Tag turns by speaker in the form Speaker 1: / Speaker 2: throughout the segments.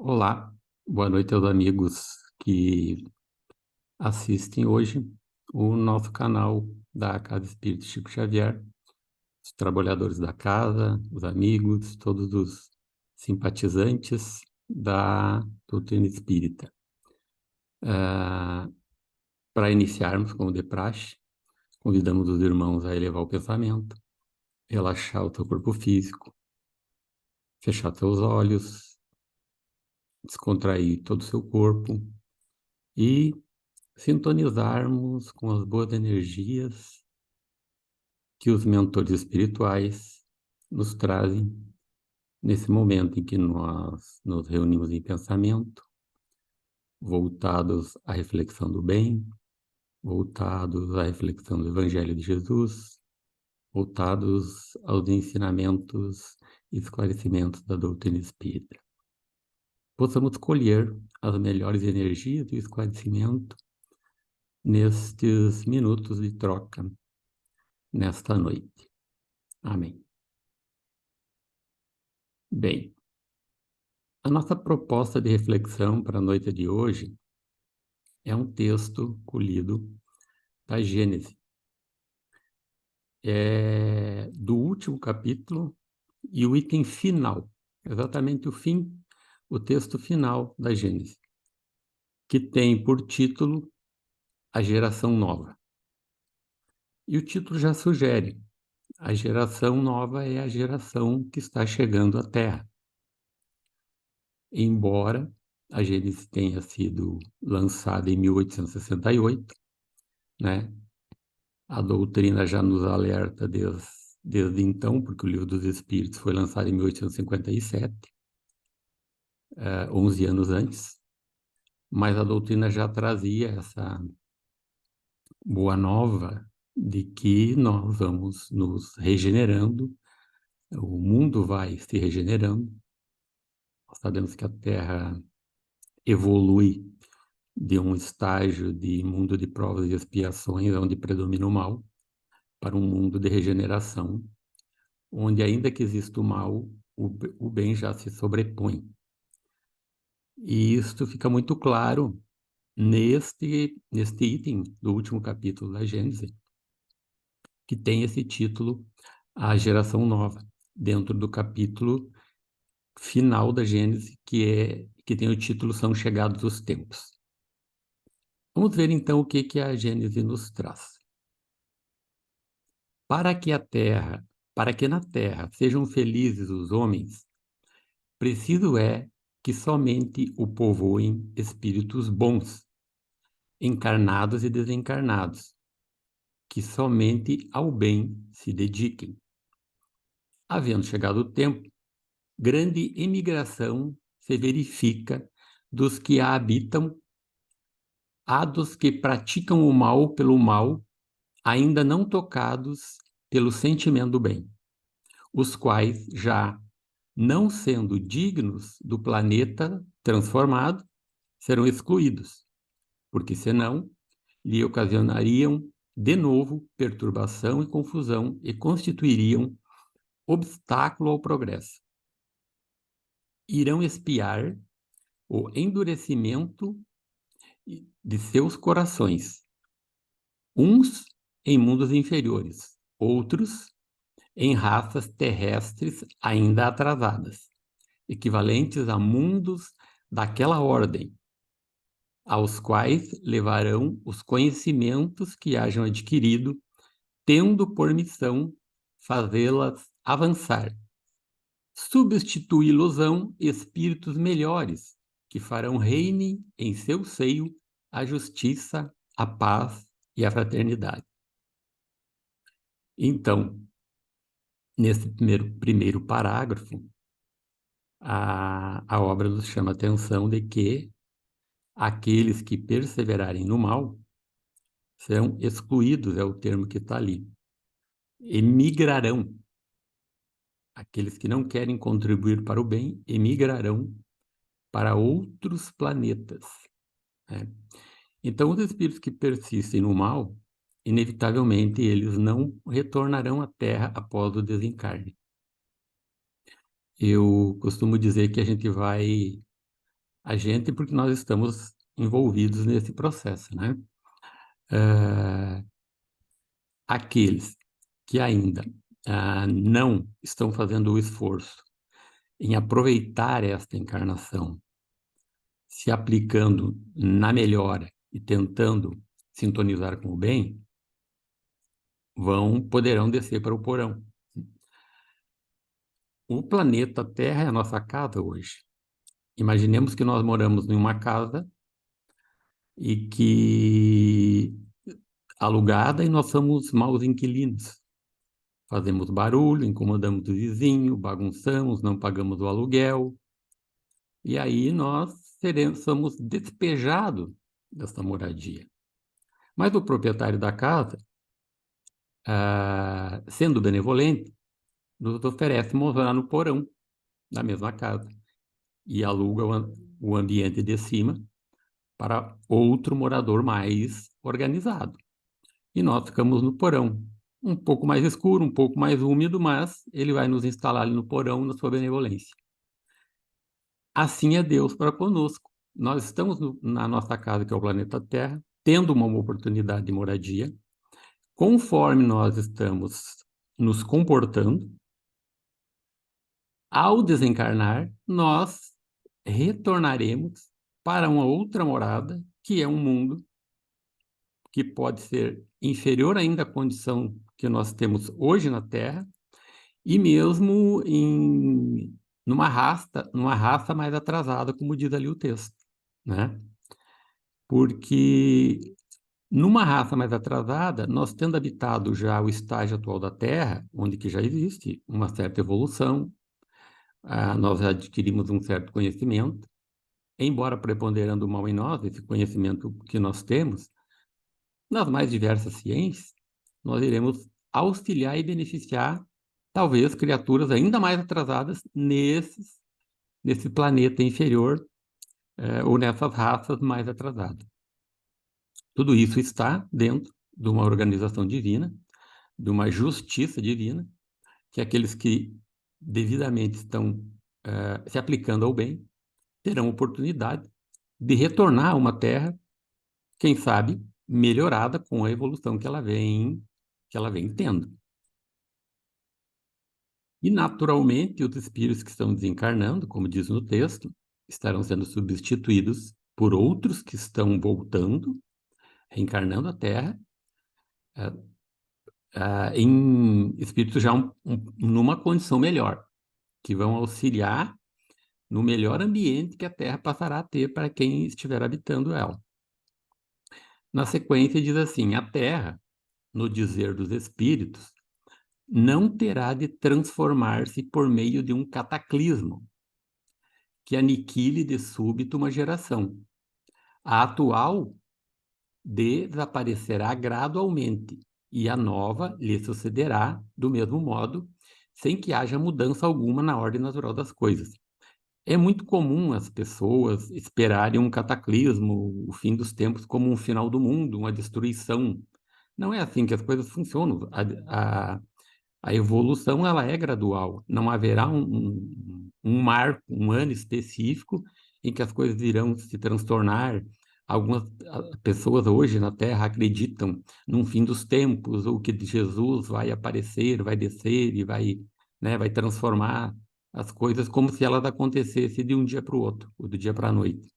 Speaker 1: Olá, boa noite aos amigos que assistem hoje o nosso canal da Casa Espírita Chico Xavier, os trabalhadores da casa, os amigos, todos os simpatizantes da doutrina espírita. Para iniciarmos, como de praxe, convidamos os irmãos a elevar o pensamento, relaxar o teu corpo físico, fechar teus olhos, descontrair todo o seu corpo e sintonizarmos com as boas energias que os mentores espirituais nos trazem nesse momento em que nós nos reunimos em pensamento, voltados à reflexão do bem, voltados à reflexão do Evangelho de Jesus, voltados aos ensinamentos e esclarecimentos da doutrina espírita. Possamos colher as melhores energias e esclarecimento nestes minutos de troca, nesta noite. Amém. Bem, a nossa proposta de reflexão para a noite de hoje é um texto colhido da Gênese. É do último capítulo e o item final, exatamente o texto final da Gênese, que tem por título A Geração Nova. E o título já sugere, a geração nova é a geração que está chegando à Terra. Embora a Gênese tenha sido lançada em 1868, né? A doutrina já nos alerta desde então, porque o Livro dos Espíritos foi lançado em 1857, 11 anos antes, mas a doutrina já trazia essa boa nova de que nós vamos nos regenerando, o mundo vai se regenerando. Nós sabemos que a Terra evolui de um estágio de mundo de provas e expiações, onde predomina o mal, para um mundo de regeneração, onde ainda que exista o mal, o bem já se sobrepõe. E isto fica muito claro neste item do último capítulo da Gênese, que tem esse título, A Geração Nova, dentro do capítulo final da Gênese, que tem o título São Chegados os Tempos. Vamos ver então o que a Gênese nos traz. Para que na Terra sejam felizes os homens, preciso é que somente o povoem espíritos bons, encarnados e desencarnados, que somente ao bem se dediquem. Havendo chegado o tempo, grande emigração se verifica dos que a habitam, a dos que praticam o mal pelo mal, ainda não tocados pelo sentimento do bem, os quais já não sendo dignos do planeta transformado, serão excluídos, porque senão lhe ocasionariam de novo perturbação e confusão e constituiriam obstáculo ao progresso. Irão espiar o endurecimento de seus corações, uns em mundos inferiores, outros em raças terrestres ainda atrasadas, equivalentes a mundos daquela ordem, aos quais levarão os conhecimentos que hajam adquirido, tendo por missão fazê-las avançar. Substituí-los-ão espíritos melhores, que farão reine em seu seio a justiça, a paz e a fraternidade. Então, nesse primeiro parágrafo, a obra nos chama a atenção de que aqueles que perseverarem no mal serão excluídos, é o termo que está ali. Emigrarão. Aqueles que não querem contribuir para o bem, emigrarão para outros planetas, né? Então, os espíritos que persistem no mal, inevitavelmente, eles não retornarão à Terra após o desencarne. Eu costumo dizer que a gente vai A gente, porque nós estamos envolvidos nesse processo, né? Aqueles que ainda não estão fazendo o esforço em aproveitar esta encarnação, se aplicando na melhora e tentando sintonizar com o bem, poderão descer para o porão. O planeta Terra é a nossa casa hoje. Imaginemos que nós moramos em uma casa e que alugada e nós somos maus inquilinos. Fazemos barulho, incomodamos o vizinho, bagunçamos, não pagamos o aluguel. E aí nós somos despejados dessa moradia. Mas o proprietário da casa, sendo benevolente, nos oferece morar no porão da mesma casa e aluga o ambiente de cima para outro morador mais organizado. E nós ficamos no porão, um pouco mais escuro, um pouco mais úmido, mas ele vai nos instalar ali no porão na sua benevolência. Assim é Deus para conosco. Nós estamos na nossa casa, que é o planeta Terra, tendo uma oportunidade de moradia. Conforme nós estamos nos comportando, ao desencarnar, nós retornaremos para uma outra morada, que é um mundo que pode ser inferior ainda à condição que nós temos hoje na Terra, e mesmo numa raça mais atrasada, como diz ali o texto, né? Porque numa raça mais atrasada, nós tendo habitado já o estágio atual da Terra, onde que já existe uma certa evolução, nós adquirimos um certo conhecimento, embora preponderando o mal em nós, esse conhecimento que nós temos, nas mais diversas ciências, nós iremos auxiliar e beneficiar, talvez, criaturas ainda mais atrasadas nesse planeta inferior, ou nessas raças mais atrasadas. Tudo isso está dentro de uma organização divina, de uma justiça divina, que aqueles que devidamente estão se aplicando ao bem terão oportunidade de retornar a uma Terra, quem sabe, melhorada com a evolução que ela vem tendo. E, naturalmente, os espíritos que estão desencarnando, como diz no texto, estarão sendo substituídos por outros que estão voltando, reencarnando a Terra, em espíritos já numa condição melhor, que vão auxiliar no melhor ambiente que a Terra passará a ter para quem estiver habitando ela. Na sequência, diz assim: a Terra, no dizer dos espíritos, não terá de transformar-se por meio de um cataclismo que aniquile de súbito uma geração. A atual desaparecerá gradualmente e a nova lhe sucederá do mesmo modo, sem que haja mudança alguma na ordem natural das coisas. É muito comum as pessoas esperarem um cataclismo, o fim dos tempos, como um final do mundo, uma destruição. Não é assim que as coisas funcionam. A evolução ela é gradual. Não haverá um marco, um ano específico em que as coisas irão se transtornar. Algumas pessoas hoje na Terra acreditam num fim dos tempos, ou que Jesus vai aparecer, vai descer e vai, né, vai transformar as coisas como se elas acontecessem de um dia para o outro, ou do dia para a noite.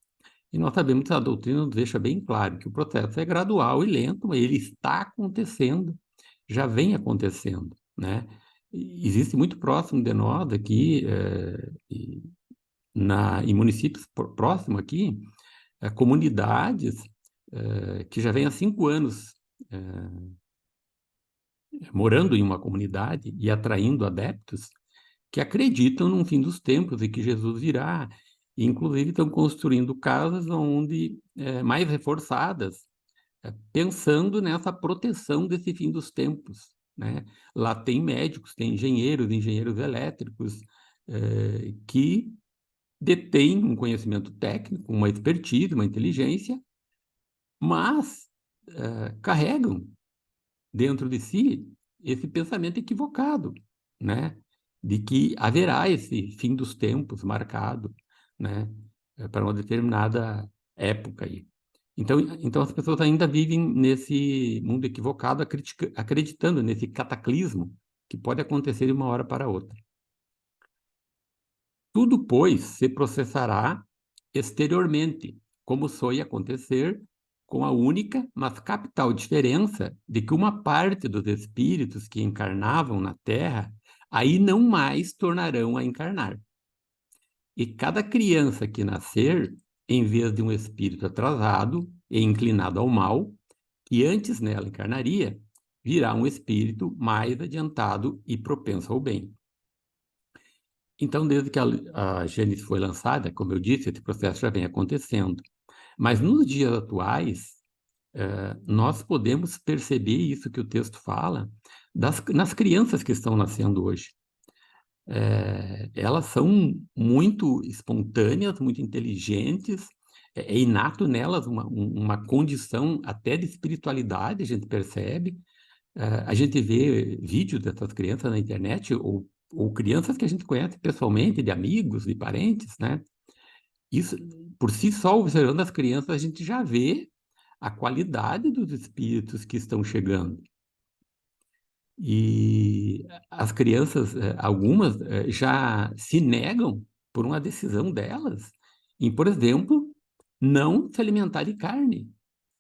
Speaker 1: E nós sabemos que a doutrina nos deixa bem claro que o processo é gradual e lento, mas ele está acontecendo, já vem acontecendo, né? Existe muito próximo de nós aqui, em municípios próximos aqui, comunidades que já vêm há 5 anos morando em uma comunidade e atraindo adeptos que acreditam num fim dos tempos e que Jesus virá. E, inclusive, estão construindo casas onde mais reforçadas, pensando nessa proteção desse fim dos tempos, né? Lá tem médicos, tem engenheiros elétricos, que detêm um conhecimento técnico, uma expertise, uma inteligência, mas carregam dentro de si esse pensamento equivocado, né? De que haverá esse fim dos tempos marcado, né? para uma determinada época aí. Então as pessoas ainda vivem nesse mundo equivocado, acreditando nesse cataclismo que pode acontecer de uma hora para outra. Tudo, pois, se processará exteriormente, como foi acontecer, com a única, mas capital diferença de que uma parte dos espíritos que encarnavam na Terra aí não mais tornarão a encarnar. E cada criança que nascer, em vez de um espírito atrasado e inclinado ao mal, que antes nela encarnaria, virá um espírito mais adiantado e propenso ao bem. Então, desde que a Gênesis foi lançada, como eu disse, esse processo já vem acontecendo. Mas nos dias atuais, nós podemos perceber isso que o texto fala nas crianças que estão nascendo hoje. Elas são muito espontâneas, muito inteligentes, é inato nelas uma condição até de espiritualidade, a gente percebe. A gente vê vídeos dessas crianças na internet, ou crianças que a gente conhece pessoalmente, de amigos, de parentes, né? Isso, por si só, observando as crianças, a gente já vê a qualidade dos espíritos que estão chegando. E as crianças, algumas, já se negam por uma decisão delas em, por exemplo, não se alimentar de carne,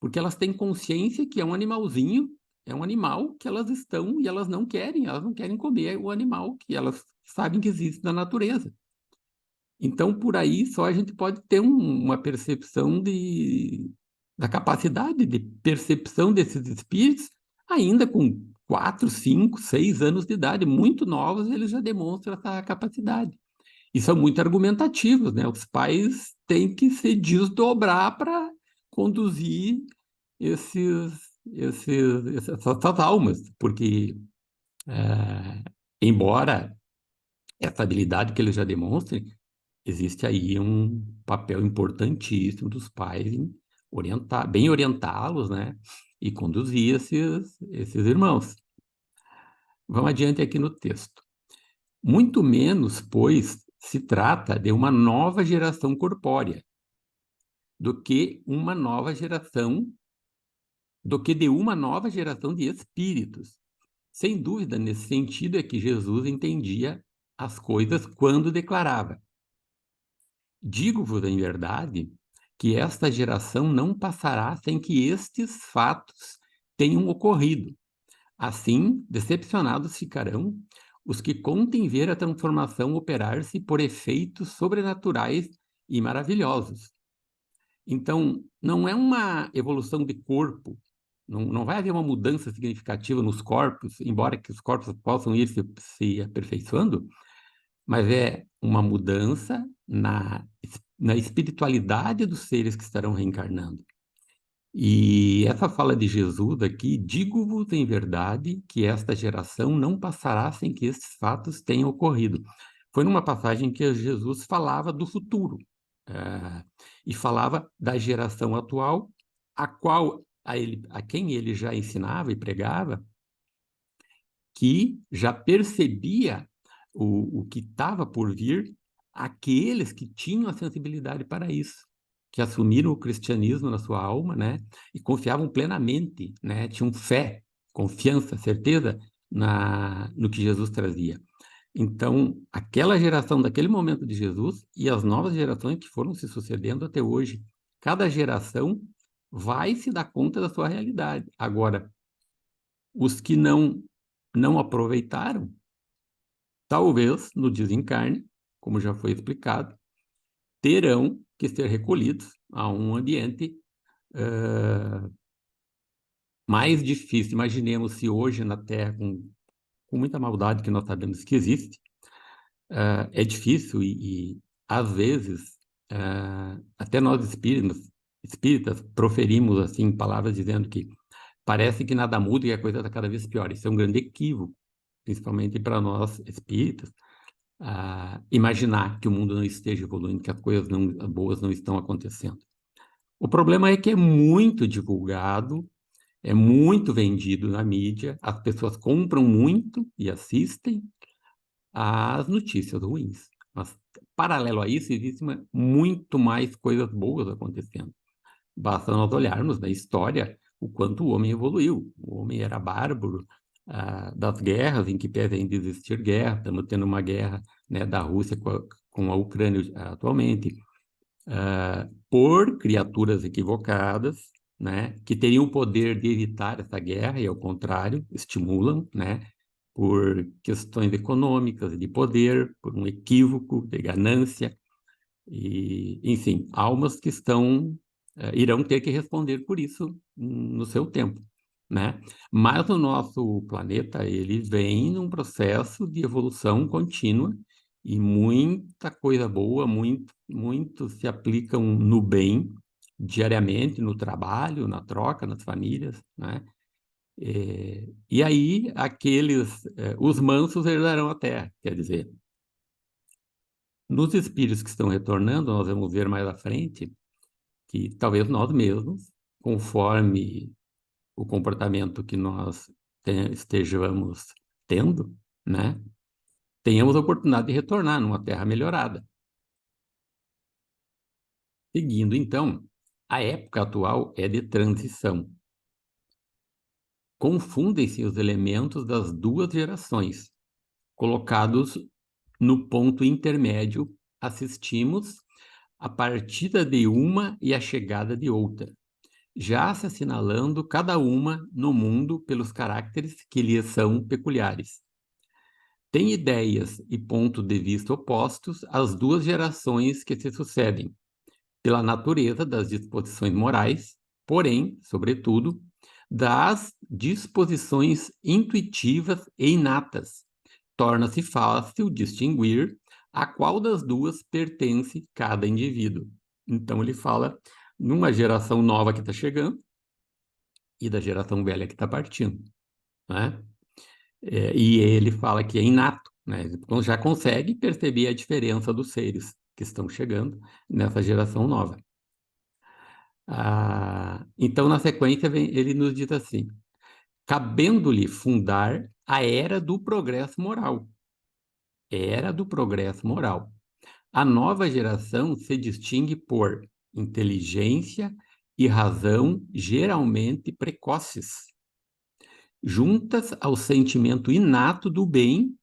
Speaker 1: porque elas têm consciência que é um animalzinho, é um animal que elas estão e elas não querem comer o animal que elas sabem que existe na natureza. Então, por aí só a gente pode ter uma percepção da capacidade de percepção desses espíritos, ainda com 4, 5, 6 anos de idade, muito novos, eles já demonstram essa capacidade. E são muito argumentativos, né? Os pais têm que se desdobrar para conduzir essas almas, porque, embora essa habilidade que eles já demonstrem, existe aí um papel importantíssimo dos pais em bem orientá-los, né? E conduzir esses irmãos. Vamos adiante aqui no texto. Muito menos, pois, se trata de uma nova geração corpórea do que de uma nova geração de espíritos. Sem dúvida, nesse sentido é que Jesus entendia as coisas quando declarava: digo-vos em verdade que esta geração não passará sem que estes fatos tenham ocorrido. Assim, decepcionados ficarão os que contem ver a transformação operar-se por efeitos sobrenaturais e maravilhosos. Então, não é uma evolução de corpo, não vai haver uma mudança significativa nos corpos, embora que os corpos possam ir se aperfeiçoando, mas é uma mudança na espiritualidade dos seres que estarão reencarnando. E essa fala de Jesus aqui, digo-vos em verdade que esta geração não passará sem que estes fatos tenham ocorrido. Foi numa passagem que Jesus falava do futuro, e falava da geração atual, a quem ele já ensinava e pregava, que já percebia o que estava por vir, aqueles que tinham a sensibilidade para isso, que assumiram o cristianismo na sua alma, né, e confiavam plenamente, né, tinham fé, confiança, certeza no que Jesus trazia. Então, aquela geração daquele momento de Jesus e as novas gerações que foram se sucedendo até hoje, cada geração vai se dar conta da sua realidade. Agora, os que não aproveitaram, talvez no desencarne, como já foi explicado, terão que ser recolhidos a um ambiente mais difícil. Imaginemos se hoje na Terra, com muita maldade que nós sabemos que existe, é difícil e às vezes, até nós espíritas proferimos assim palavras dizendo que parece que nada muda e a coisa está cada vez pior. Isso é um grande equívoco, principalmente para nós espíritas, imaginar que o mundo não esteja evoluindo, que as coisas boas não estão acontecendo. O problema é que é muito divulgado, é muito vendido na mídia, as pessoas compram muito e assistem às notícias ruins. Mas paralelo a isso, existe muito mais coisas boas acontecendo. Basta nós olharmos na história o quanto o homem evoluiu. O homem era bárbaro, das guerras, em que pese ainda existir guerra, estamos tendo uma guerra, né, da Rússia com a Ucrânia atualmente, por criaturas equivocadas, né, que teriam o poder de evitar essa guerra, e ao contrário, estimulam, né, por questões econômicas, de poder, por um equívoco de ganância, e, enfim, almas que irão ter que responder por isso no seu tempo, né? Mas o nosso planeta, ele vem num processo de evolução contínua e muita coisa boa, muito se aplicam no bem, diariamente, no trabalho, na troca, nas famílias, né? E aí, os mansos herdarão a terra, quer dizer, nos espíritos que estão retornando, nós vamos ver mais à frente, que talvez nós mesmos, conforme o comportamento que nós estejamos tendo, né, tenhamos a oportunidade de retornar numa terra melhorada. Seguindo, então, a época atual é de transição. Confundem-se os elementos das duas gerações, colocados no ponto intermédio, assistimos a partida de uma e a chegada de outra, já se assinalando cada uma no mundo pelos caracteres que lhes são peculiares. Tem ideias e pontos de vista opostos às duas gerações que se sucedem, pela natureza das disposições morais, porém, sobretudo, das disposições intuitivas e inatas. Torna-se fácil distinguir a qual das duas pertence cada indivíduo. Então, ele fala numa geração nova que está chegando e da geração velha que está partindo, né? E ele fala que é inato, né? Então, já consegue perceber a diferença dos seres que estão chegando nessa geração nova. Então, na sequência, ele nos diz assim: cabendo-lhe fundar a era do progresso moral. Era do progresso moral. A nova geração se distingue por inteligência e razão geralmente precoces, juntas ao sentimento inato do bem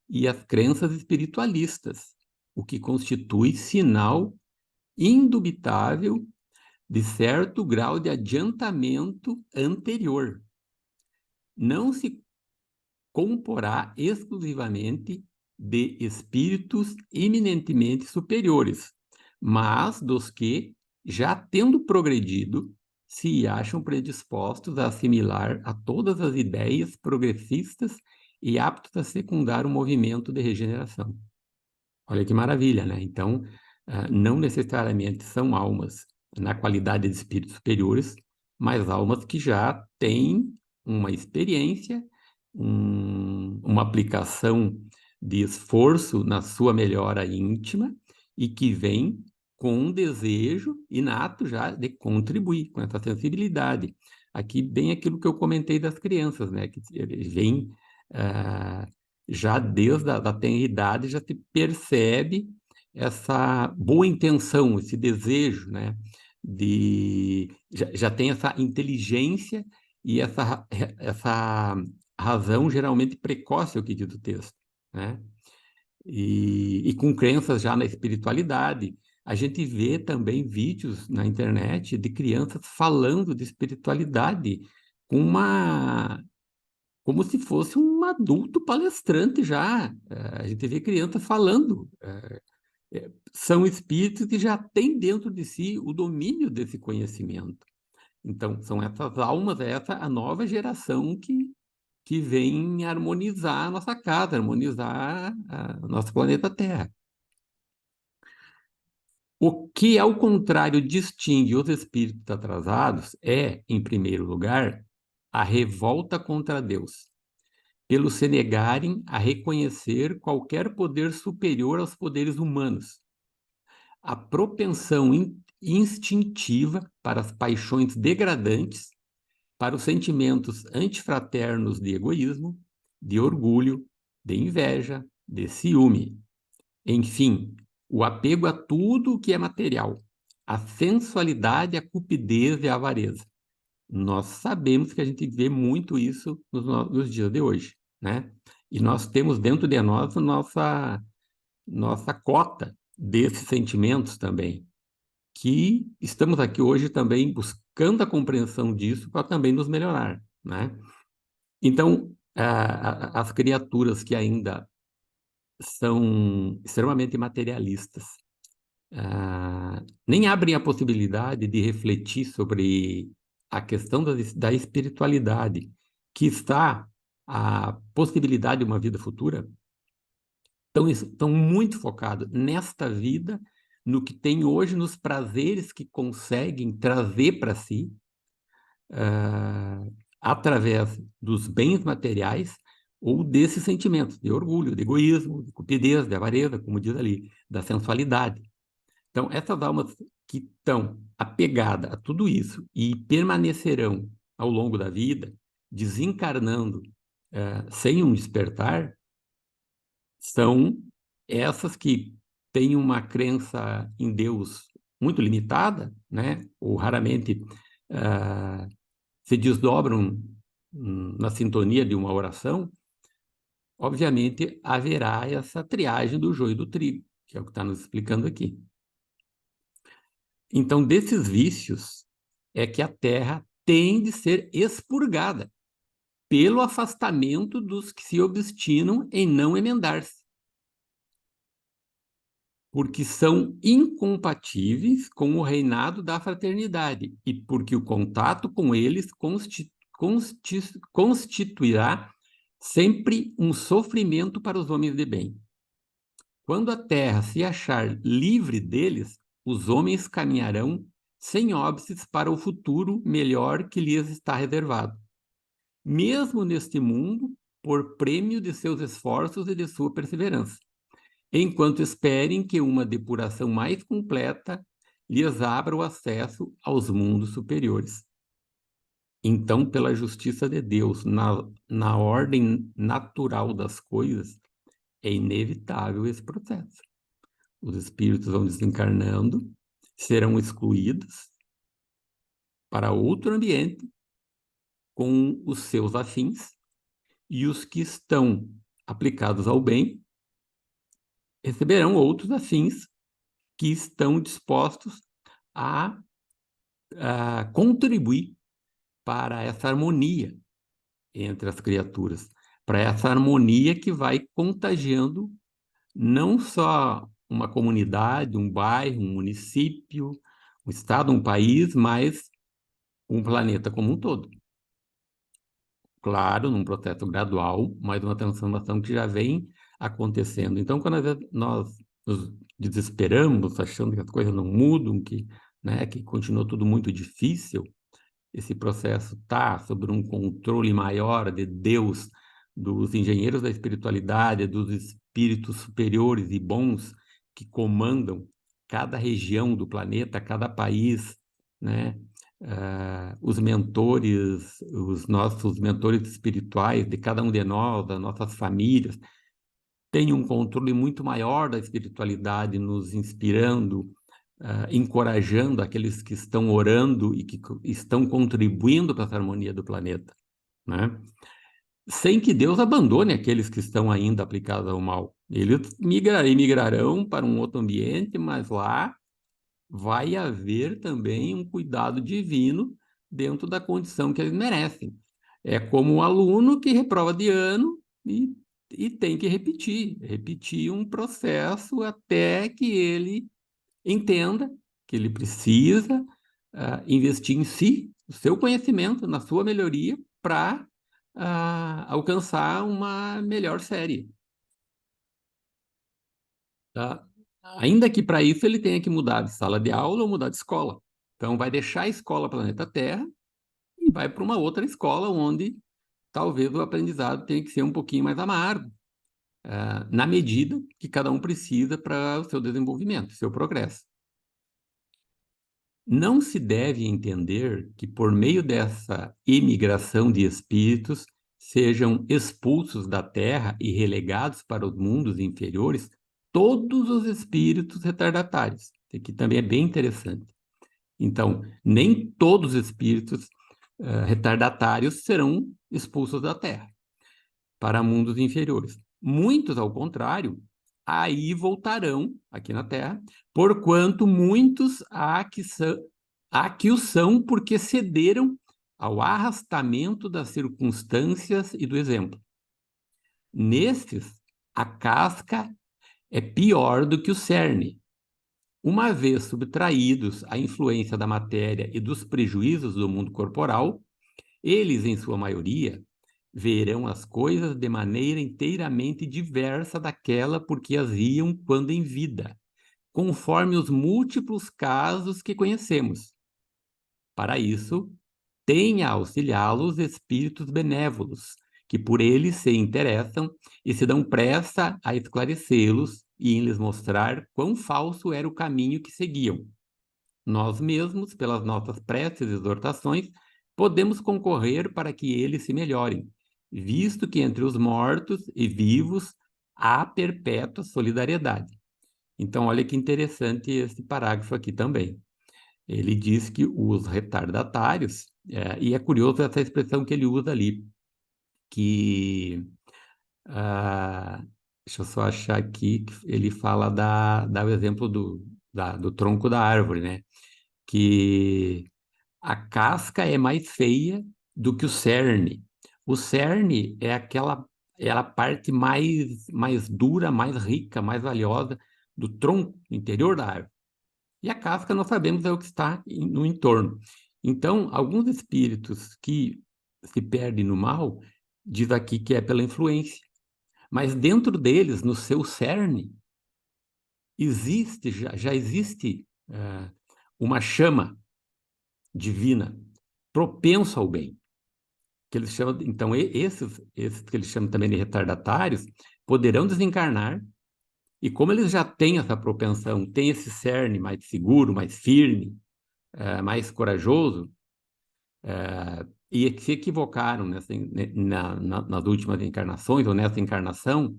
Speaker 1: e às crenças espiritualistas, o que constitui sinal indubitável de certo grau de adiantamento anterior. Não se comporá exclusivamente de espíritos eminentemente superiores, mas dos que, já tendo progredido, se acham predispostos a assimilar a todas as ideias progressistas e aptos a secundar o movimento de regeneração. Olha que maravilha, né? Então, não necessariamente são almas na qualidade de espíritos superiores, mas almas que já têm uma experiência, uma aplicação de esforço na sua melhora íntima e que vem com um desejo inato já de contribuir com essa sensibilidade. Aqui bem aquilo que eu comentei das crianças, né? Que eles vêm já desde a tenridade já se percebe essa boa intenção, esse desejo, né? Já tem essa inteligência e essa razão geralmente precoce, é o que diz o texto, né? E com crenças já na espiritualidade. A gente vê também vídeos na internet de crianças falando de espiritualidade com como se fosse um adulto palestrante já. A gente vê criança falando. São espíritos que já têm dentro de si o domínio desse conhecimento. Então, são essas almas, essa a nova geração que vem harmonizar a nossa casa, harmonizar o nosso planeta Terra. O que, ao contrário, distingue os espíritos atrasados é, em primeiro lugar, a revolta contra Deus, pelo se negarem a reconhecer qualquer poder superior aos poderes humanos, a propensão instintiva para as paixões degradantes, para os sentimentos antifraternos de egoísmo, de orgulho, de inveja, de ciúme. Enfim, o apego a tudo que é material, a sensualidade, a cupidez e a avareza. Nós sabemos que a gente vê muito isso nos dias de hoje, né? E nós temos dentro de nós a nossa cota desses sentimentos também, que estamos aqui hoje também buscando a compreensão disso para também nos melhorar, né? Então, as criaturas que ainda são extremamente materialistas, nem abrem a possibilidade de refletir sobre a questão da espiritualidade, que está a possibilidade de uma vida futura, estão muito focados nesta vida, no que tem hoje, nos prazeres que conseguem trazer para si, através dos bens materiais ou desses sentimentos de orgulho, de egoísmo, de cupidez, de avareza, como diz ali, da sensualidade. Então, essas almas que estão apegadas a tudo isso e permanecerão ao longo da vida, desencarnando sem um despertar, são essas que têm uma crença em Deus muito limitada, né? Ou raramente se desdobram na sintonia de uma oração. Obviamente haverá essa triagem do joio e do trigo, que é o que está nos explicando aqui. Então, desses vícios é que a Terra tem de ser expurgada pelo afastamento dos que se obstinam em não emendar-se, porque são incompatíveis com o reinado da fraternidade e porque o contato com eles constituirá sempre um sofrimento para os homens de bem. Quando a terra se achar livre deles, os homens caminharão sem óbices para o futuro melhor que lhes está reservado, mesmo neste mundo, por prêmio de seus esforços e de sua perseverança, enquanto esperem que uma depuração mais completa lhes abra o acesso aos mundos superiores. Então, pela justiça de Deus, na ordem natural das coisas, é inevitável esse processo. Os espíritos vão desencarnando, serão excluídos para outro ambiente com os seus afins, e os que estão aplicados ao bem receberão outros afins que estão dispostos a contribuir para essa harmonia entre as criaturas, para essa harmonia que vai contagiando não só uma comunidade, um bairro, um município, um estado, um país, mas um planeta como um todo. Claro, num processo gradual, mas uma transformação que já vem acontecendo. Então, quando nós nos desesperamos, achando que as coisas não mudam, que continua tudo muito difícil, esse processo está sob um controle maior de Deus, dos engenheiros da espiritualidade, dos espíritos superiores e bons que comandam cada região do planeta, cada país, né? Os mentores, os nossos mentores espirituais de cada um de nós, das nossas famílias, têm um controle muito maior da espiritualidade, nos inspirando, encorajando aqueles que estão orando e que estão contribuindo para essa harmonia do planeta, né? Sem que Deus abandone aqueles que estão ainda aplicados ao mal. Eles migrarão para um outro ambiente, mas lá vai haver também um cuidado divino dentro da condição que eles merecem. É como um aluno que reprova de ano e tem que repetir um processo até que ele entenda que ele precisa investir em si, o seu conhecimento, na sua melhoria, para alcançar uma melhor série. Tá? Ainda que para isso ele tenha que mudar de sala de aula ou mudar de escola. Então, vai deixar a escola Planeta Terra e vai para uma outra escola onde talvez o aprendizado tenha que ser um pouquinho mais amargo, na medida que cada um precisa para o seu desenvolvimento, seu progresso. Não se deve entender que, por meio dessa imigração de espíritos, sejam expulsos da Terra e relegados para os mundos inferiores todos os espíritos retardatários. Isso aqui também é bem interessante. Então, nem todos os espíritos retardatários serão expulsos da Terra para mundos inferiores. Muitos, ao contrário, aí voltarão aqui na Terra, porquanto muitos há que o são porque cederam ao arrastamento das circunstâncias e do exemplo. Nestes, a casca é pior do que o cerne. Uma vez subtraídos à influência da matéria e dos prejuízos do mundo corporal, eles, em sua maioria, verão as coisas de maneira inteiramente diversa daquela por que as viam quando em vida, conforme os múltiplos casos que conhecemos. Para isso, tem a auxiliá-los espíritos benévolos, que por eles se interessam e se dão pressa a esclarecê-los e em lhes mostrar quão falso era o caminho que seguiam. Nós mesmos, pelas nossas preces e exortações, podemos concorrer para que eles se melhorem, visto que entre os mortos e vivos há perpétua solidariedade. Então, olha que interessante esse parágrafo aqui também. Ele diz que os retardatários, e é curioso essa expressão que ele usa ali, que, deixa eu só achar aqui, que ele fala dá o exemplo do tronco da árvore, né? Que a casca é mais feia do que o cerne. O cerne é a parte mais dura, mais rica, mais valiosa do tronco, do interior da árvore. E a casca, nós sabemos, é o que está no entorno. Então, alguns espíritos que se perdem no mal, diz aqui que é pela influência. Mas dentro deles, no seu cerne, já existe uma chama divina, propenso ao bem. Que eles chamam, então, esses que eles chamam também de retardatários, poderão desencarnar, e como eles já têm essa propensão, têm esse cerne mais seguro, mais firme, mais corajoso, e que se equivocaram nas últimas encarnações, ou nessa encarnação,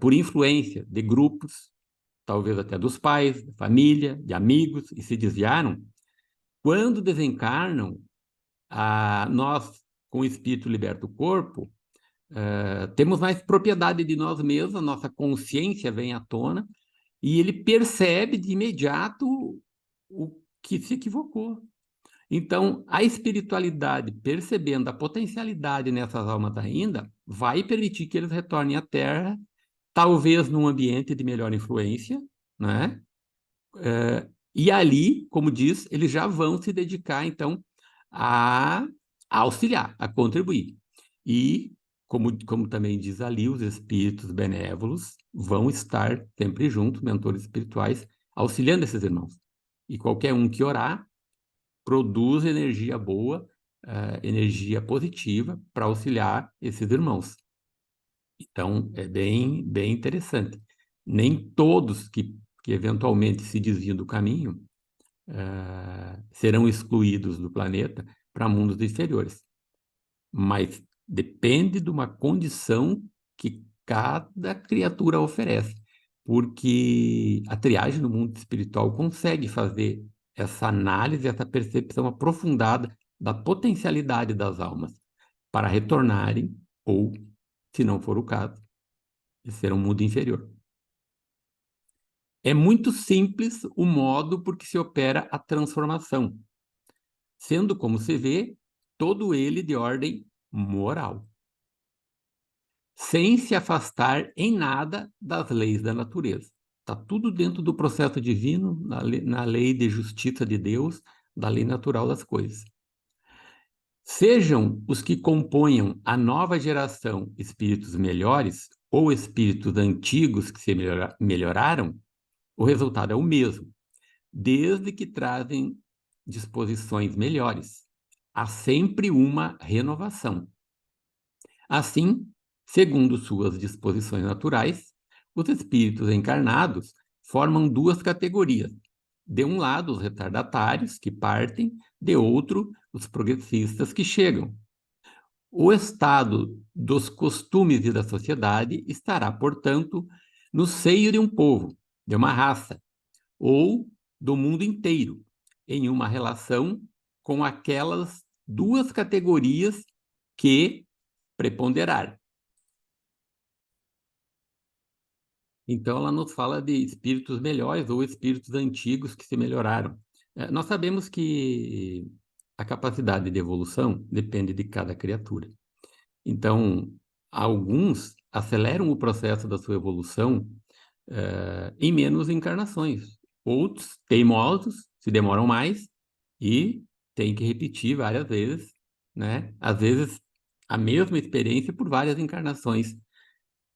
Speaker 1: por influência de grupos, talvez até dos pais, da família, de amigos, e se desviaram, quando desencarnam, nós, com o espírito liberta o corpo, temos mais propriedade de nós mesmos, a nossa consciência vem à tona, e ele percebe de imediato o que se equivocou. Então, a espiritualidade, percebendo a potencialidade nessas almas ainda, vai permitir que eles retornem à Terra, talvez num ambiente de melhor influência, né? E ali, como diz, eles já vão se dedicar, então, a auxiliar, a contribuir. E, como também diz ali, os espíritos benévolos vão estar sempre juntos, mentores espirituais, auxiliando esses irmãos. E qualquer um que orar, produz energia boa, energia positiva para auxiliar esses irmãos. Então, é bem, bem interessante. Nem todos que eventualmente se desviam do caminho serão excluídos do planeta para mundos inferiores. Mas depende de uma condição que cada criatura oferece. Porque a triagem no mundo espiritual consegue fazer essa análise, essa percepção aprofundada da potencialidade das almas para retornarem, ou, se não for o caso, ser um mundo inferior. É muito simples o modo por que se opera a transformação, sendo, como se vê, todo ele de ordem moral, sem se afastar em nada das leis da natureza. Está tudo dentro do processo divino, na lei de justiça de Deus, da lei natural das coisas. Sejam os que componham a nova geração espíritos melhores ou espíritos antigos que se melhoraram, o resultado é o mesmo, desde que trazem disposições melhores. Há sempre uma renovação. Assim, segundo suas disposições naturais, os espíritos encarnados formam duas categorias. De um lado, os retardatários, que partem, de outro, os progressistas, que chegam. O estado dos costumes e da sociedade estará, portanto, no seio de um povo, de uma raça, ou do mundo inteiro, em uma relação com aquelas duas categorias que preponderaram. Então, ela nos fala de espíritos melhores ou espíritos antigos que se melhoraram. Nós sabemos que a capacidade de evolução depende de cada criatura. Então, alguns aceleram o processo da sua evolução em menos encarnações. Outros, teimosos, se demoram mais e têm que repetir várias vezes, né? Às vezes, a mesma experiência por várias encarnações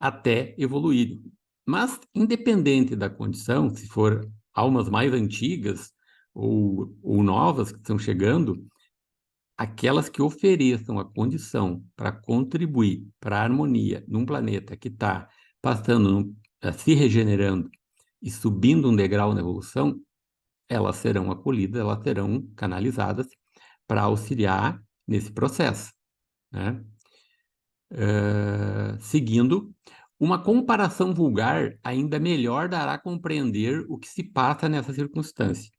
Speaker 1: até evoluírem. Mas, independente da condição, se for almas mais antigas ou novas que estão chegando, aquelas que ofereçam a condição para contribuir para a harmonia num planeta que está passando, se regenerando e subindo um degrau na evolução, elas serão acolhidas, elas serão canalizadas para auxiliar nesse processo, né? Seguindo, uma comparação vulgar ainda melhor dará a compreender o que se passa nessa circunstância.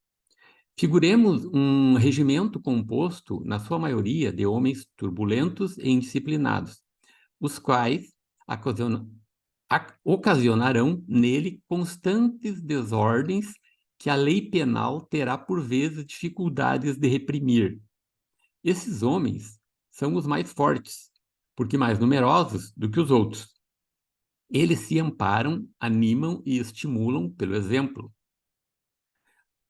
Speaker 1: Figuremos um regimento composto, na sua maioria, de homens turbulentos e indisciplinados, os quais ocasionarão nele constantes desordens que a lei penal terá por vezes dificuldades de reprimir. Esses homens são os mais fortes, porque mais numerosos do que os outros. Eles se amparam, animam e estimulam pelo exemplo.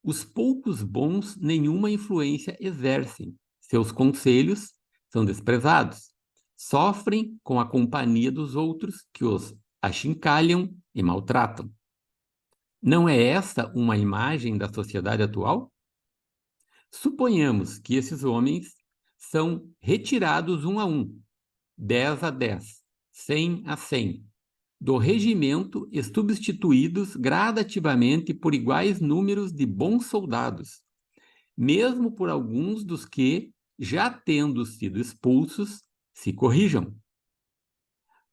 Speaker 1: Os poucos bons nenhuma influência exercem. Seus conselhos são desprezados. Sofrem com a companhia dos outros que os achincalham e maltratam. Não é essa uma imagem da sociedade atual? Suponhamos que esses homens são retirados um a um, 10 a 10, 100 a 100, do regimento e substituídos gradativamente por iguais números de bons soldados, mesmo por alguns dos que, já tendo sido expulsos, se corrijam.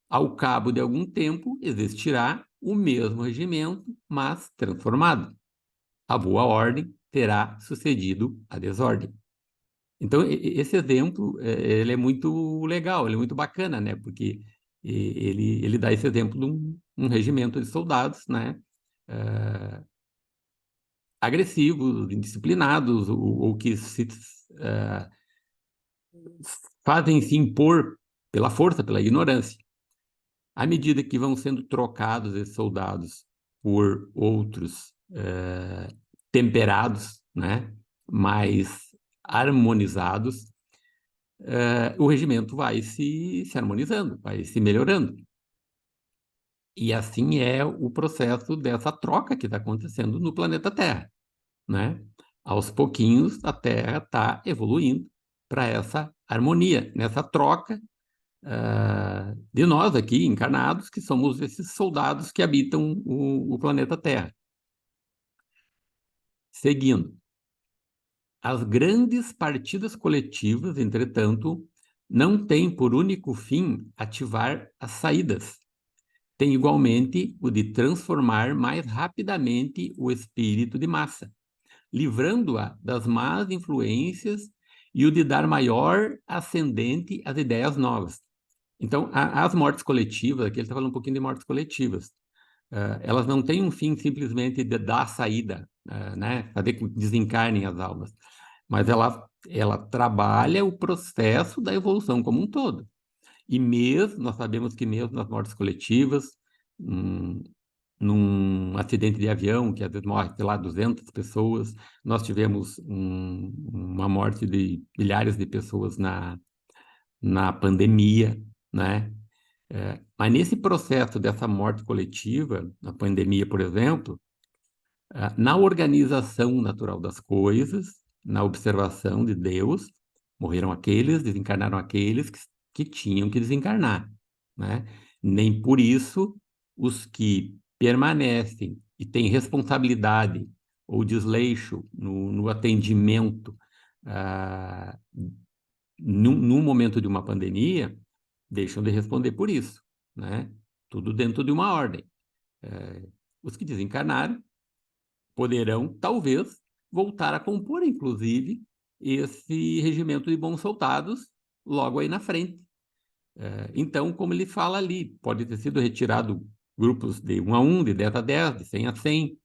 Speaker 1: Ao cabo de algum tempo, existirá o mesmo regimento, mas transformado. A boa ordem terá sucedido a desordem. Então, esse exemplo, ele é muito legal, ele é muito bacana, né? Porque ele dá esse exemplo de um regimento de soldados, né? Agressivos, indisciplinados, ou que se fazem se impor pela força, pela ignorância. À medida que vão sendo trocados esses soldados por outros temperados, né? Mais harmonizados, o regimento vai se harmonizando, vai se melhorando. E assim é o processo dessa troca que está acontecendo no planeta Terra, né? Aos pouquinhos, a Terra está evoluindo para essa harmonia, nessa troca de nós aqui, encarnados, que somos esses soldados que habitam o planeta Terra. Seguindo. As grandes partidas coletivas, entretanto, não têm por único fim ativar as saídas. Tem igualmente o de transformar mais rapidamente o espírito de massa, livrando-a das más influências e o de dar maior ascendente às ideias novas. Então, as mortes coletivas, aqui ele está falando um pouquinho de mortes coletivas, elas não têm um fim simplesmente de dar saída, né? Fazer com que desencarnem as almas, mas ela trabalha o processo da evolução como um todo. E mesmo, nós sabemos que mesmo nas mortes coletivas, num acidente de avião, que às vezes morre, sei lá, 200 pessoas, nós tivemos uma morte de milhares de pessoas na pandemia, né? Mas nesse processo dessa morte coletiva, na pandemia, por exemplo, na organização natural das coisas, na observação de Deus, morreram aqueles, desencarnaram aqueles que tinham que desencarnar, né? Nem por isso os que permanecem e têm responsabilidade ou desleixo no atendimento num momento de uma pandemia deixam de responder por isso, né? Tudo dentro de uma ordem. Os que desencarnaram poderão, talvez, voltar a compor, inclusive, esse regimento de bons soldados logo aí na frente. Então, como ele fala ali, pode ter sido retirado grupos de 1 a 1, de 10 a 10, de 100 a 100,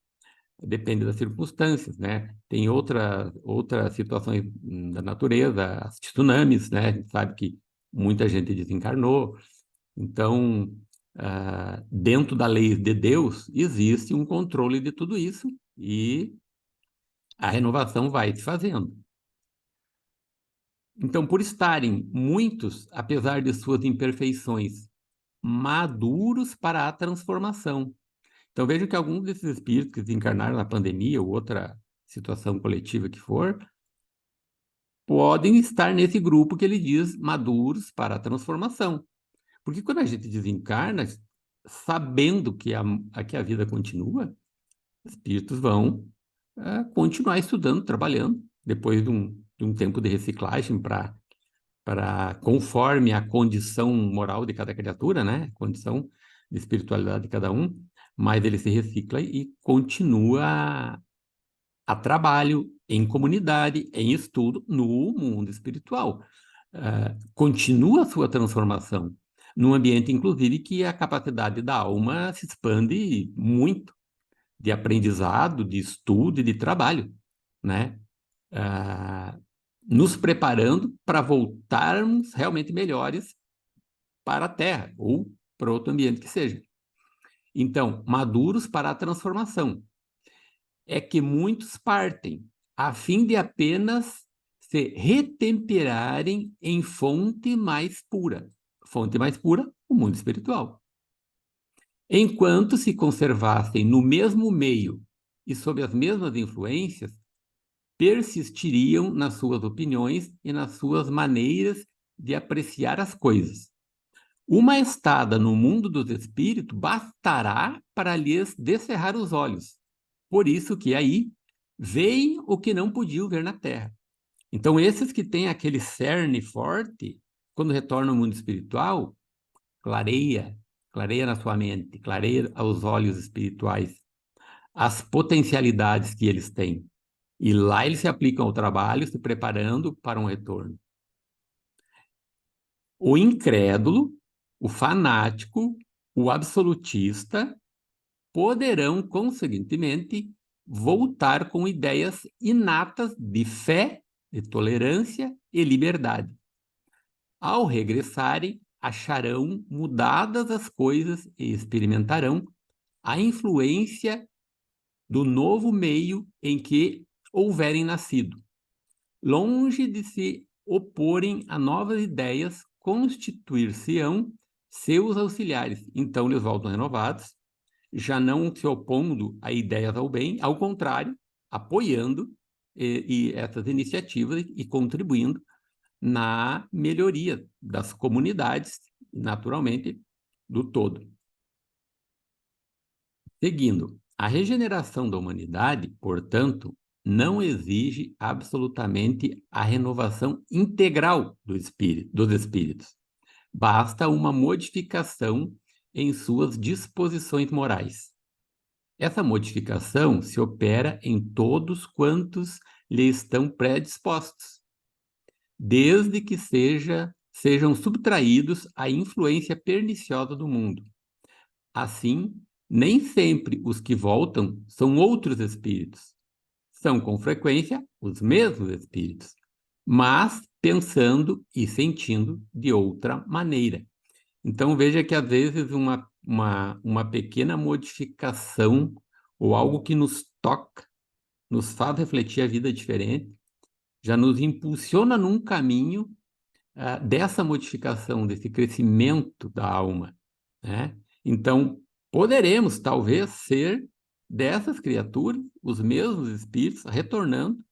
Speaker 1: depende das circunstâncias, né? Tem outras situações da natureza, as tsunamis, né? A gente sabe que muita gente desencarnou. Então, dentro da lei de Deus, existe um controle de tudo isso e a renovação vai se fazendo. Então, por estarem muitos, apesar de suas imperfeições, maduros para a transformação. Então, vejam que alguns desses espíritos que desencarnaram na pandemia ou outra situação coletiva que for, podem estar nesse grupo que ele diz maduros para a transformação. Porque quando a gente desencarna, sabendo que a vida continua, os espíritos vão continuar estudando, trabalhando, depois de um tempo de reciclagem conforme a condição moral de cada criatura, né? Condição de espiritualidade de cada um, mas ele se recicla e continua a trabalho, em comunidade, em estudo, no mundo espiritual. Continua a sua transformação, num ambiente, inclusive, que a capacidade da alma se expande muito, de aprendizado, de estudo e de trabalho, né? Nos preparando para voltarmos realmente melhores para a Terra ou para outro ambiente que seja. Então, maduros para a transformação. É que muitos partem a fim de apenas se retemperarem em fonte mais pura. Fonte mais pura, o mundo espiritual. Enquanto se conservassem no mesmo meio e sob as mesmas influências, persistiriam nas suas opiniões e nas suas maneiras de apreciar as coisas. Uma estada no mundo dos espíritos bastará para lhes descerrar os olhos. Por isso que aí veem o que não podiam ver na Terra. Então, esses que têm aquele cerne forte, quando retornam ao mundo espiritual, clareia na sua mente, clareia aos olhos espirituais as potencialidades que eles têm. E lá eles se aplicam ao trabalho, se preparando para um retorno. O incrédulo, o fanático, o absolutista poderão, conseguintemente, voltar com ideias inatas de fé, de tolerância e liberdade. Ao regressarem, acharão mudadas as coisas e experimentarão a influência do novo meio em que houverem nascido. Longe de se oporem a novas ideias, constituir-se-ão seus auxiliares. Então, eles voltam renovados, já não se opondo a ideias ao bem, ao contrário, apoiando essas iniciativas e contribuindo na melhoria das comunidades, naturalmente, do todo. Seguindo, a regeneração da humanidade, portanto, não exige absolutamente a renovação integral dos espíritos. Basta uma modificação em suas disposições morais. Essa modificação se opera em todos quantos lhe estão predispostos, desde que sejam subtraídos à influência perniciosa do mundo. Assim, nem sempre os que voltam são outros espíritos. São, com frequência, os mesmos espíritos, mas pensando e sentindo de outra maneira. Então, veja que, às vezes, uma pequena modificação ou algo que nos toca, nos faz refletir a vida diferente, já nos impulsiona num caminho dessa modificação, desse crescimento da alma, né? Então, poderemos, talvez, ser dessas criaturas, os mesmos espíritos, retornando,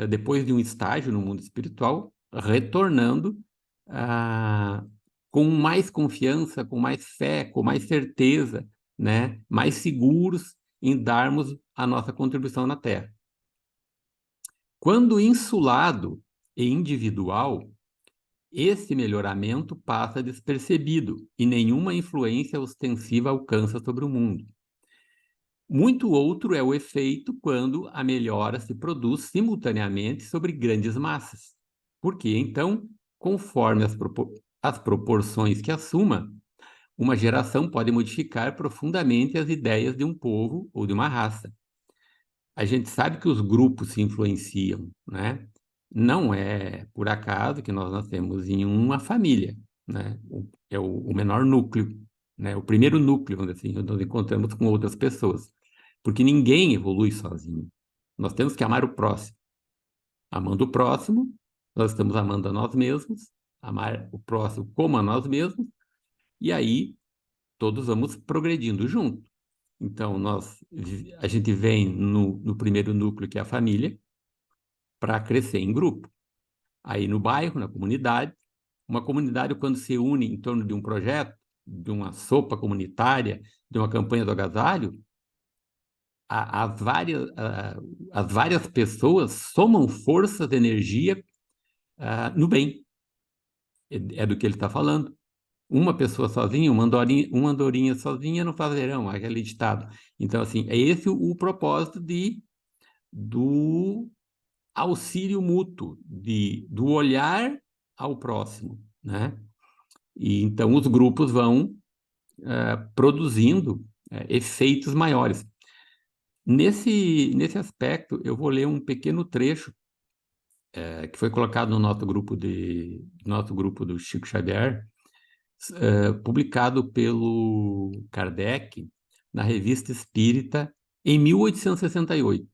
Speaker 1: depois de um estágio no mundo espiritual, retornando com mais confiança, com mais fé, com mais certeza, né? Mais seguros em darmos a nossa contribuição na Terra. Quando insulado e individual, esse melhoramento passa despercebido e nenhuma influência ostensiva alcança sobre o mundo. Muito outro é o efeito quando a melhora se produz simultaneamente sobre grandes massas. Porque, então, conforme as proporções que assuma, uma geração pode modificar profundamente as ideias de um povo ou de uma raça. A gente sabe que os grupos se influenciam, né? Não é por acaso que nós nascemos em uma família, né? É o menor núcleo, né? O primeiro núcleo, vamos dizer assim, onde nos encontramos com outras pessoas. Porque ninguém evolui sozinho. Nós temos que amar o próximo. Amando o próximo, nós estamos amando a nós mesmos, amar o próximo como a nós mesmos, e aí todos vamos progredindo junto. Então, a gente vem no primeiro núcleo, que é a família, para crescer em grupo. Aí no bairro, na comunidade, uma comunidade, quando se une em torno de um projeto, de uma sopa comunitária, de uma campanha do agasalho, as várias pessoas somam forças de energia no bem. É do que ele está falando. Uma pessoa sozinha, uma andorinha sozinha não faz verão, aquele ditado. Então, assim, é esse o propósito do auxílio mútuo, do olhar ao próximo, né? E então os grupos vão produzindo efeitos maiores. Nesse aspecto, eu vou ler um pequeno trecho que foi colocado no nosso grupo do Chico Xavier, publicado pelo Kardec na Revista Espírita em 1868.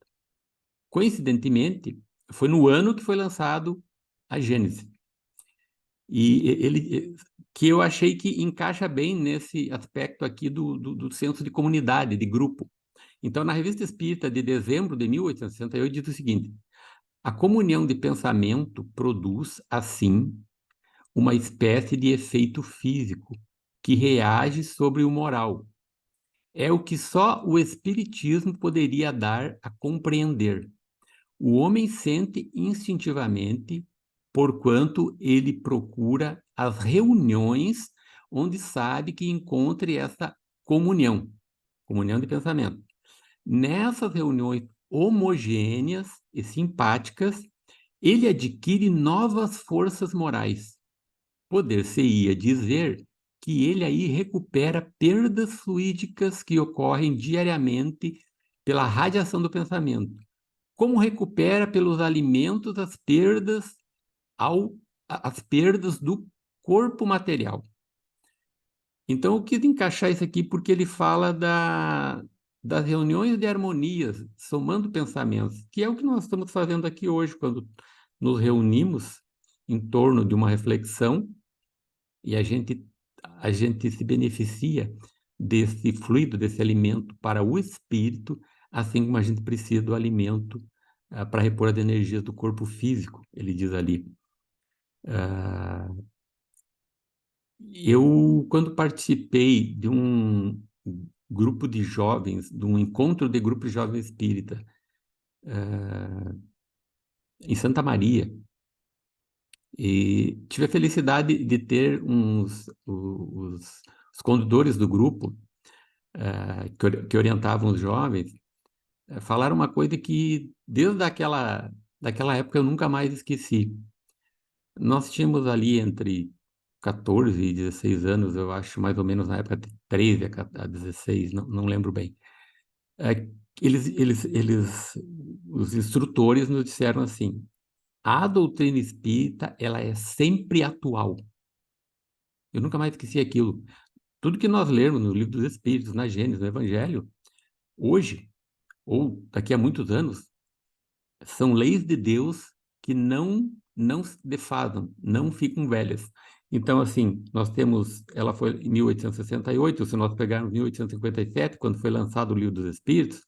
Speaker 1: Coincidentemente, foi no ano que foi lançado a Gênese. E ele que eu achei que encaixa bem nesse aspecto aqui do senso de comunidade, de grupo. Então, na Revista Espírita de dezembro de 1868, diz o seguinte: a comunhão de pensamento produz, assim, uma espécie de efeito físico que reage sobre o moral. É o que só o Espiritismo poderia dar a compreender. O homem sente instintivamente, porquanto ele procura as reuniões onde sabe que encontre essa comunhão de pensamento. Nessas reuniões homogêneas e simpáticas, ele adquire novas forças morais. Poder-se-ia dizer que ele aí recupera perdas fluídicas que ocorrem diariamente pela radiação do pensamento. Como recupera pelos alimentos as perdas do corpo material. Então, eu quis encaixar isso aqui porque ele fala das reuniões de harmonias, somando pensamentos, que é o que nós estamos fazendo aqui hoje, quando nos reunimos em torno de uma reflexão e a gente se beneficia desse fluido, desse alimento para o espírito, assim como a gente precisa do alimento para repor as energias do corpo físico, ele diz ali. Eu, quando participei de um grupo de jovens, de um encontro de grupo de jovens espírita, em Santa Maria, e tive a felicidade de ter os condutores do grupo, que orientavam os jovens, falaram uma coisa que, desde daquela época, eu nunca mais esqueci. Nós tínhamos ali entre 14 e 16 anos, eu acho, mais ou menos na época de 13 a 16, não lembro bem. É, os instrutores nos disseram assim: a doutrina espírita, ela é sempre atual. Eu nunca mais esqueci aquilo. Tudo que nós lemos no Livro dos Espíritos, na Gênesis, no Evangelho, hoje, ou daqui a muitos anos, são leis de Deus que não se defasam, não ficam velhas. Então, assim, nós temos, ela foi em 1868, se nós pegarmos 1857, quando foi lançado o Livro dos Espíritos,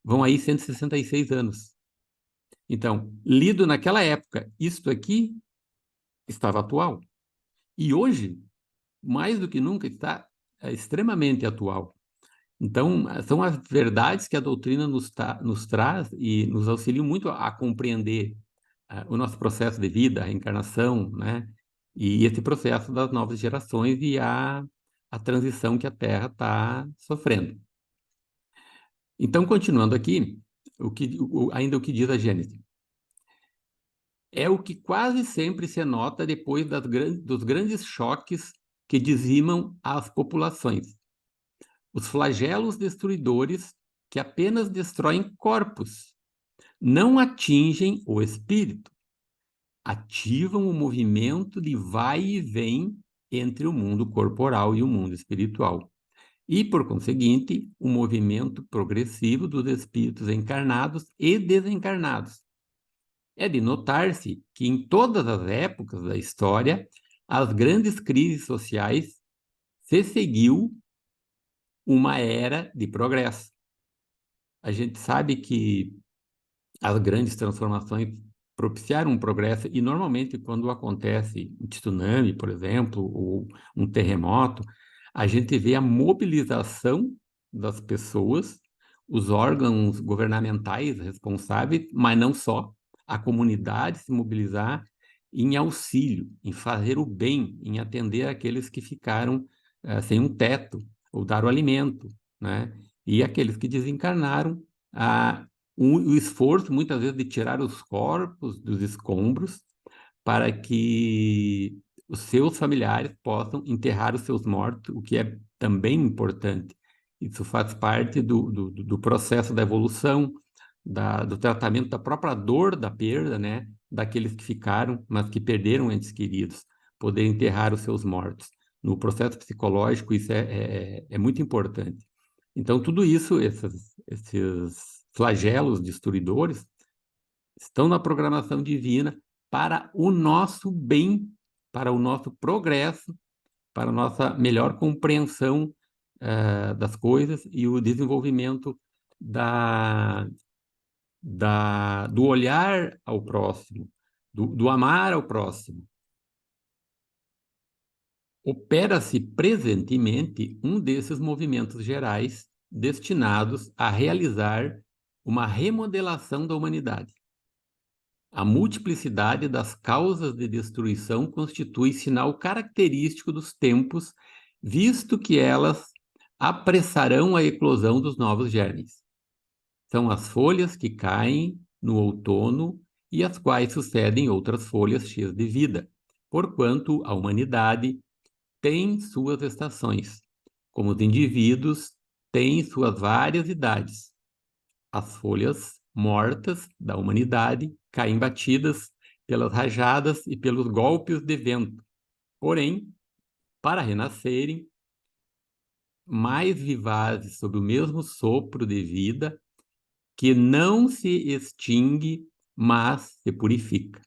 Speaker 1: vão aí 166 anos. Então, lido naquela época, isto aqui estava atual. E hoje, mais do que nunca, está extremamente atual. Então, são as verdades que a doutrina nos traz e nos auxiliam muito a compreender o nosso processo de vida, a reencarnação, né? E esse processo das novas gerações e a transição que a Terra está sofrendo. Então, continuando aqui, ainda o que diz a Gênesis. É o que quase sempre se nota depois dos grandes choques que dizimam as populações. Os flagelos destruidores que apenas destroem corpos, não atingem o espírito, ativam o movimento de vai e vem entre o mundo corporal e o mundo espiritual. E, por conseguinte, o movimento progressivo dos espíritos encarnados e desencarnados. É de notar-se que em todas as épocas da história, as grandes crises sociais se seguiu uma era de progresso. A gente sabe que as grandes transformações propiciaram um progresso e normalmente quando acontece um tsunami, por exemplo, ou um terremoto, a gente vê a mobilização das pessoas, os órgãos governamentais responsáveis, mas não só, a comunidade se mobilizar em auxílio, em fazer o bem, em atender aqueles que ficaram sem um teto, ou dar o alimento, né? E aqueles que desencarnaram, a o esforço, muitas vezes, de tirar os corpos dos escombros para que os seus familiares possam enterrar os seus mortos, o que é também importante. Isso faz parte do processo da evolução, do tratamento da própria dor da perda, né? Daqueles que ficaram, mas que perderam entes queridos, poder enterrar os seus mortos. No processo psicológico, isso é muito importante. Então, tudo isso, esses flagelos destruidores, estão na programação divina para o nosso bem, para o nosso progresso, para a nossa melhor compreensão das coisas e o desenvolvimento do olhar ao próximo, do amar ao próximo. Opera-se presentemente um desses movimentos gerais destinados a realizar uma remodelação da humanidade. A multiplicidade das causas de destruição constitui sinal característico dos tempos, visto que elas apressarão a eclosão dos novos germes. São as folhas que caem no outono e as quais sucedem outras folhas cheias de vida, porquanto a humanidade tem suas estações, como os indivíduos têm suas várias idades. As folhas mortas da humanidade caem batidas pelas rajadas e pelos golpes de vento. Porém, para renascerem, mais vivazes sob o mesmo sopro de vida, que não se extingue, mas se purifica.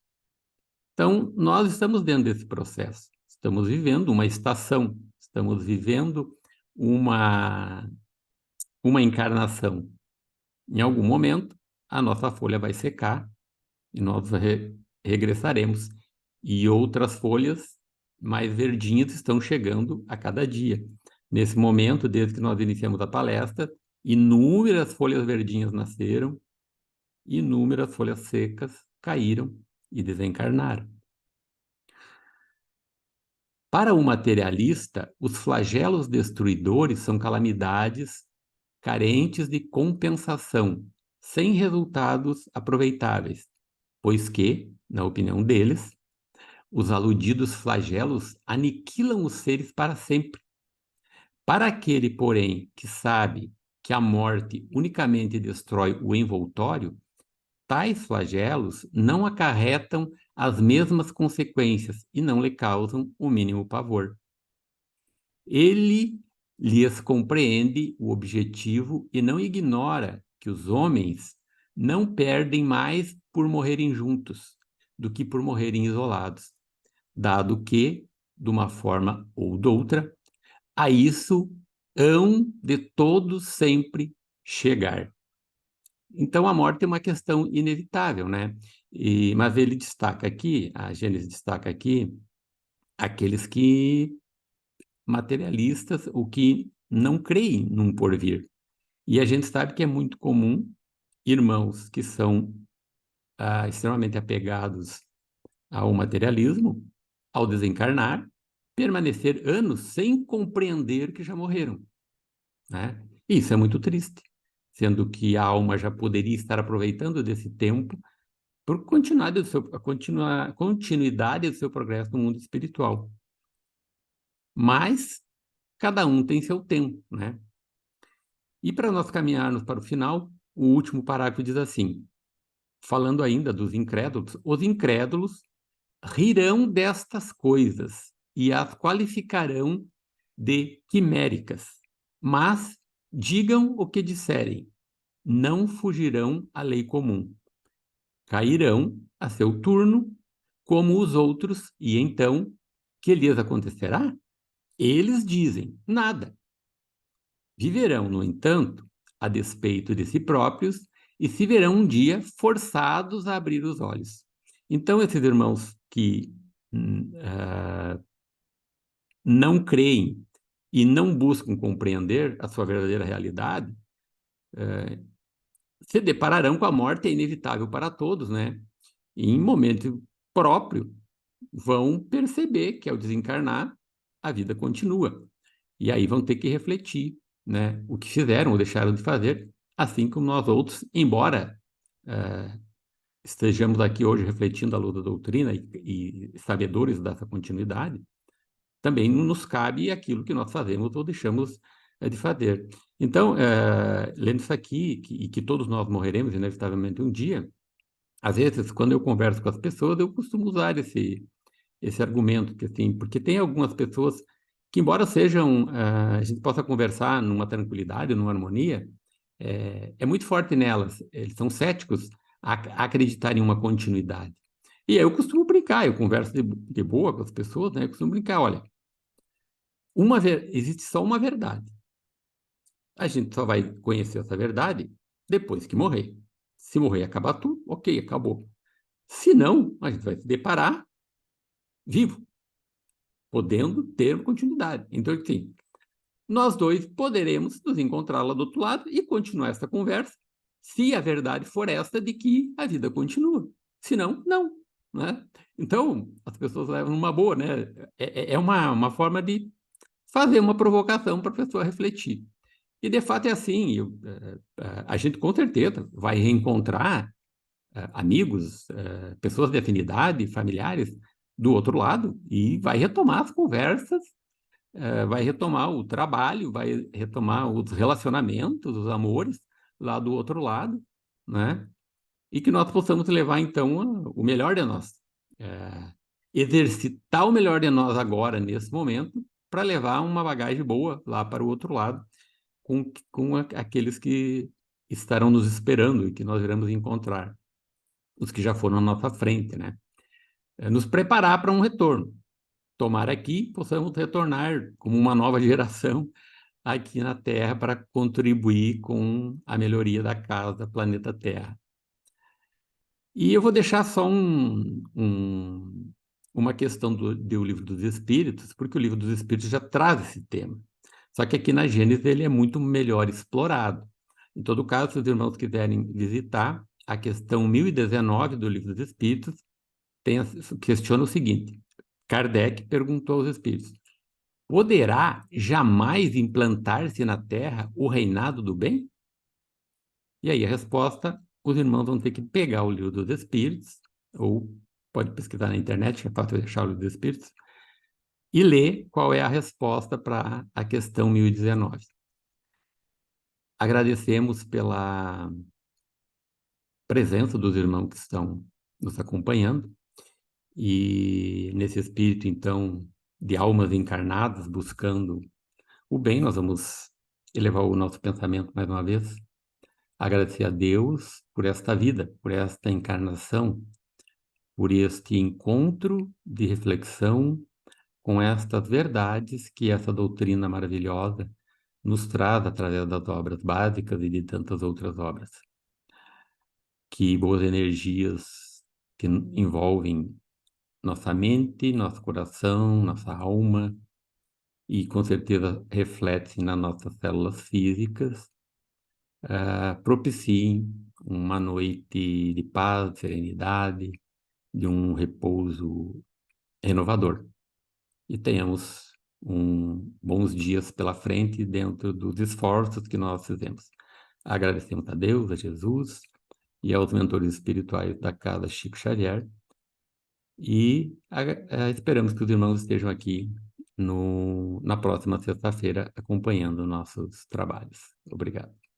Speaker 1: Então, nós estamos dentro desse processo. Estamos vivendo uma estação, estamos vivendo uma encarnação. Em algum momento, a nossa folha vai secar e nós regressaremos. E outras folhas mais verdinhas estão chegando a cada dia. Nesse momento, desde que nós iniciamos a palestra, inúmeras folhas verdinhas nasceram, inúmeras folhas secas caíram e desencarnaram. Para o materialista, os flagelos destruidores são calamidades carentes de compensação, sem resultados aproveitáveis, pois que, na opinião deles, os aludidos flagelos aniquilam os seres para sempre. Para aquele, porém, que sabe que a morte unicamente destrói o envoltório, tais flagelos não acarretam as mesmas consequências e não lhe causam o mínimo pavor. Ele lhes compreende o objetivo e não ignora que os homens não perdem mais por morrerem juntos do que por morrerem isolados, dado que, de uma forma ou de outra, a isso hão de todos sempre chegar. Então, a morte é uma questão inevitável, né? Mas ele destaca aqui, a Gênesis destaca aqui, aqueles que materialistas, o que não creem num porvir. E a gente sabe que é muito comum irmãos que são extremamente apegados ao materialismo ao desencarnar, permanecer anos sem compreender que já morreram, né? Isso é muito triste, sendo que a alma já poderia estar aproveitando desse tempo por continuidade do seu progresso no mundo espiritual. Mas cada um tem seu tempo, né? E para nós caminharmos para o final, o último parágrafo diz assim, falando ainda dos incrédulos, os incrédulos rirão destas coisas e as qualificarão de quiméricas, mas digam o que disserem, não fugirão à lei comum. Cairão a seu turno, como os outros, e então, que lhes acontecerá? Eles dizem, nada. Viverão, no entanto, a despeito de si próprios, e se verão um dia forçados a abrir os olhos. Então, esses irmãos que não creem e não buscam compreender a sua verdadeira realidade, se depararão com a morte, é inevitável para todos, né? E em momento próprio, vão perceber que ao desencarnar, a vida continua. E aí vão ter que refletir, né? O que fizeram ou deixaram de fazer, assim como nós outros, embora estejamos aqui hoje refletindo à luz da doutrina e sabedores dessa continuidade, também nos cabe aquilo que nós fazemos ou deixamos de fazer. Então, lendo isso aqui, que todos nós morreremos inevitavelmente um dia, às vezes, quando eu converso com as pessoas, eu costumo usar esse argumento, que, assim, porque tem algumas pessoas que, embora sejam, a gente possa conversar numa tranquilidade, numa harmonia, é muito forte nelas, eles são céticos a acreditar em uma continuidade. E aí eu costumo brincar, eu converso de boa com as pessoas, né? Eu costumo brincar, olha, existe só uma verdade. A gente só vai conhecer essa verdade depois que morrer. Se morrer e acabar tudo, ok, acabou. Se não, a gente vai se deparar vivo, podendo ter continuidade. Então, assim, nós dois poderemos nos encontrar lá do outro lado e continuar essa conversa, se a verdade for esta de que a vida continua. Se não, não. Né? Então, as pessoas levam numa boa, né? É uma forma de fazer uma provocação para a pessoa refletir. E, de fato, é assim. A gente, com certeza, vai reencontrar amigos, pessoas de afinidade, familiares, do outro lado, e vai retomar as conversas, vai retomar o trabalho, vai retomar os relacionamentos, os amores, lá do outro lado, né? E que nós possamos levar, então, o melhor de nós. Exercitar o melhor de nós agora, nesse momento, para levar uma bagagem boa lá para o outro lado, com aqueles que estarão nos esperando e que nós iremos encontrar, os que já foram à nossa frente, né? Nos preparar para um retorno. Tomara que possamos retornar como uma nova geração aqui na Terra para contribuir com a melhoria da casa, planeta Terra. E eu vou deixar só uma questão do Livro dos Espíritos, porque o Livro dos Espíritos já traz esse tema. Só que aqui na Gênesis ele é muito melhor explorado. Em todo caso, se os irmãos quiserem visitar, a questão 1019 do Livro dos Espíritos questiona o seguinte: Kardec perguntou aos espíritos: poderá jamais implantar-se na Terra o reinado do bem? E aí a resposta, os irmãos vão ter que pegar o Livro dos Espíritos, ou pode pesquisar na internet, que é fácil deixar o Livro dos Espíritos, e ler qual é a resposta para a questão 1019. Agradecemos pela presença dos irmãos que estão nos acompanhando, e nesse espírito, então, de almas encarnadas buscando o bem, nós vamos elevar o nosso pensamento mais uma vez, agradecer a Deus por esta vida, por esta encarnação, por este encontro de reflexão com estas verdades que essa doutrina maravilhosa nos traz através das obras básicas e de tantas outras obras. Que boas energias que envolvem nossa mente, nosso coração, nossa alma, e com certeza refletem nas nossas células físicas, propiciem uma noite de paz, serenidade, de um repouso renovador. E tenhamos bons dias pela frente dentro dos esforços que nós fizemos. Agradecemos a Deus, a Jesus e aos mentores espirituais da Casa Chico Xavier e esperamos que os irmãos estejam aqui na próxima sexta-feira acompanhando nossos trabalhos. Obrigado.